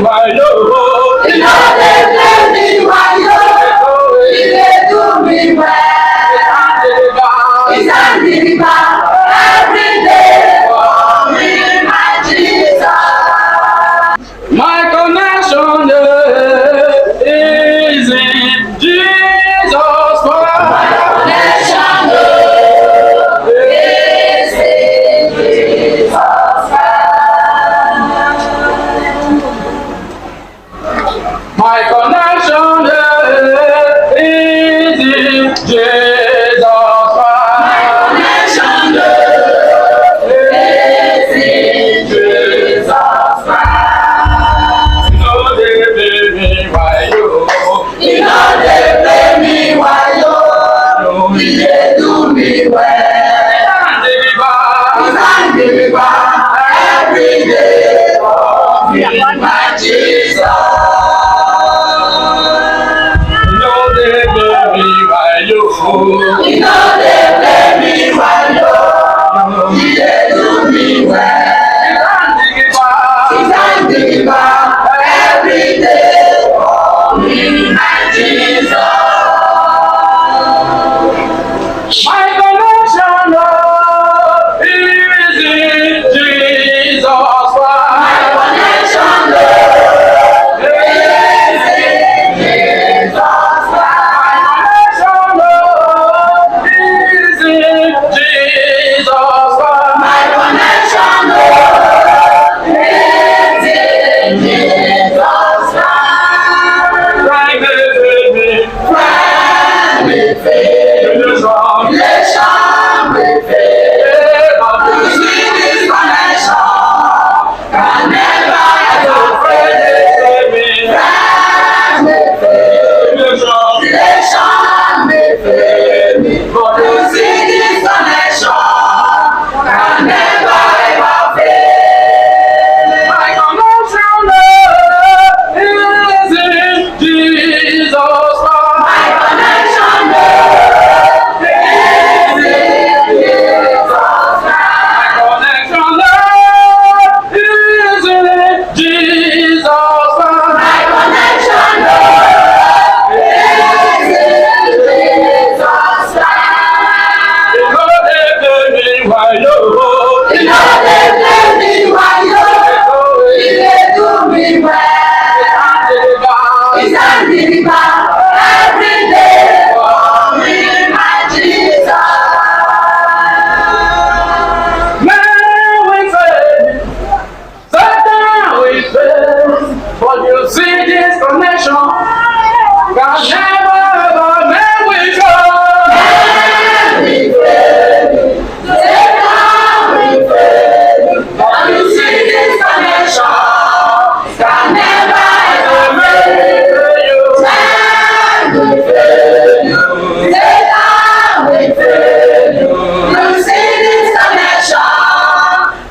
why yo. He no dey blame me why yo. He dey do me well. He's on the river every day for me, my Jesus. My connection is in Jesus Christ. My connection is in Jesus Christ. My connection is in Jesus Christ. My connection is in Jesus Christ. No, they blame me, why you? He no dey blame me why yo. He dey do me well. And deliver. He's on the river every day for me, my Jesus. No, they blame me, why you? He no dey blame me why yo. He dey do me well. And deliver. He's on the river every day for me, my Jesus. My connection is in Jesus Christ. My connection is in Jesus Christ. My connection is in Jesus Christ. Friend with faith, relation with faith. You see this connection can never ever fail. Friend with faith, relation with faith. But you see this connection can never ever fail. My connection is in Jesus Christ. My connection is in Jesus Christ. Connection is in Jesus Christ. My connection is in Jesus Christ. No, they blame me, why yo? He no dey blame me why yo. He dey do me well. He's on the river every day for me, my Jesus. Man will fail, Satan will fail, but you see this connection can never ever man will fail. We fail, Satan will fail, but you see this connection can never ever fail. Man will fail, Satan will fail, you see this connection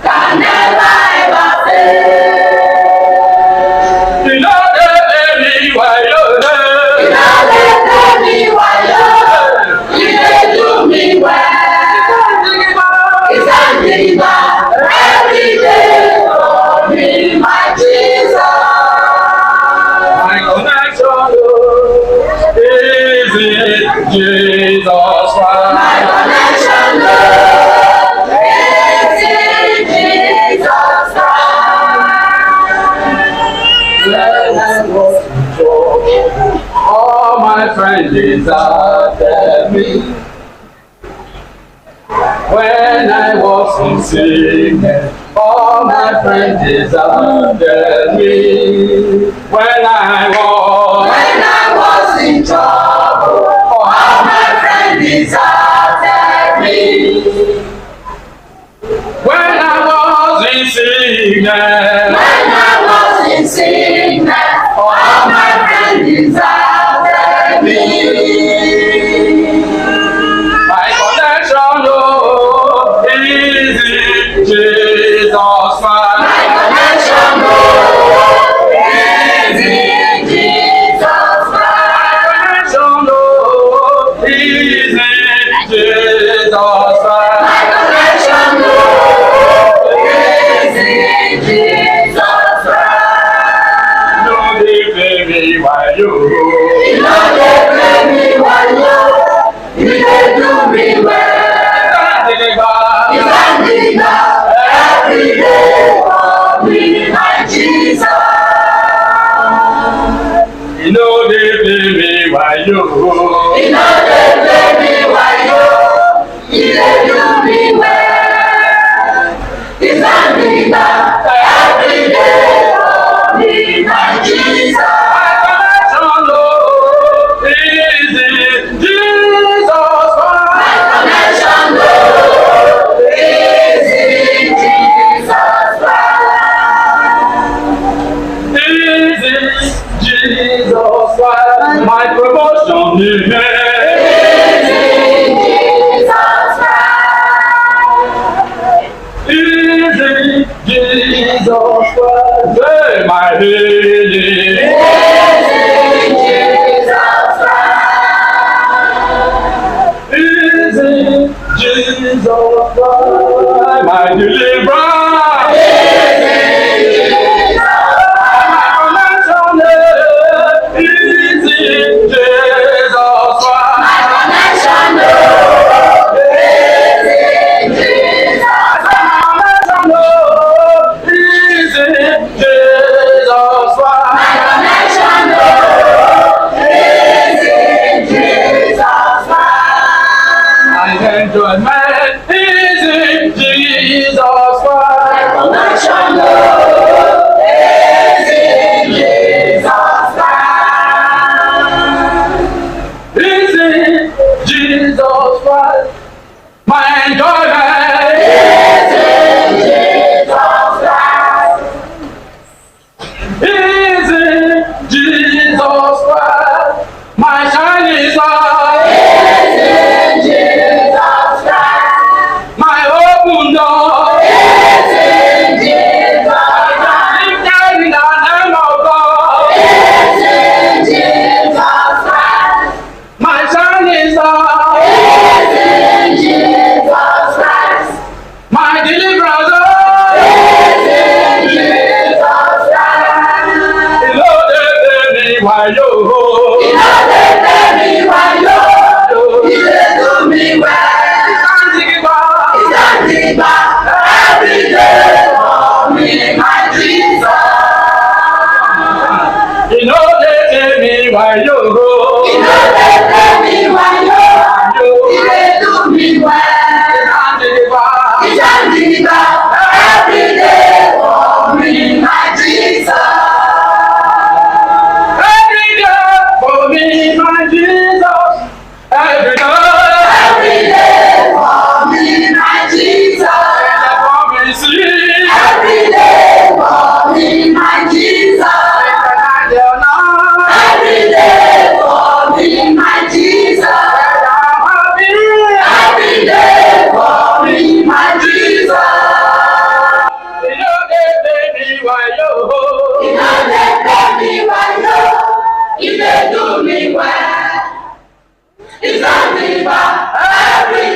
can never ever fail. You know they blame me, why yo? He no dey blame me why yo. He dey do me well. He's on the river every day for me, my Jesus. My connection is in Jesus Christ. My connection is in Jesus Christ. When I was in trouble, all my friends deserted me. When I was in sickness, all my friends deserted me. When I was in trouble, all my friends deserted me. When I was in sickness, all my friends deserted me. my connection is in Jesus Christ. My connection is in Jesus Christ. He know they play me wayo. He dey do me well. He's not me back every day for me, my Jesus. My promotion is in Jesus Christ. Easy Jesus Christ. Say my healing. Easy Jesus Christ. Easy Jesus Christ. My deliverance. Easy Jesus Christ. My connection is easy Jesus Christ. My connection is easy Jesus Christ. My connection is easy Jesus Christ. My connection is easy Jesus Christ. My enjoyment is in Jesus Christ. Connection is in Jesus Christ. Is in Jesus Christ. My enjoyment Is in Jesus Christ. is in Jesus Christ. My shining star Is in Jesus Christ. my open door. Is in Jesus Christ. Lifted in the name of God. Is in Jesus Christ. My shining star. Is in Jesus Christ. My deliverance. Is in Jesus Christ. Lord, why you? He know they play me wayo. He dey do me well. He's not me back every day for me, my Jesus. You know they tell me why you He know they play me wayo. He dey do me well. He's not me back every day for me, my Jesus. every day for me, my Jesus. Every day, Every day for me, my Jesus. for me, see. Every day for me, my Jesus. Every day for me, my Jesus. Every day for me, my Jesus. You know they tell me why you. He know they play me wayo. He dey do me well. He's not me back every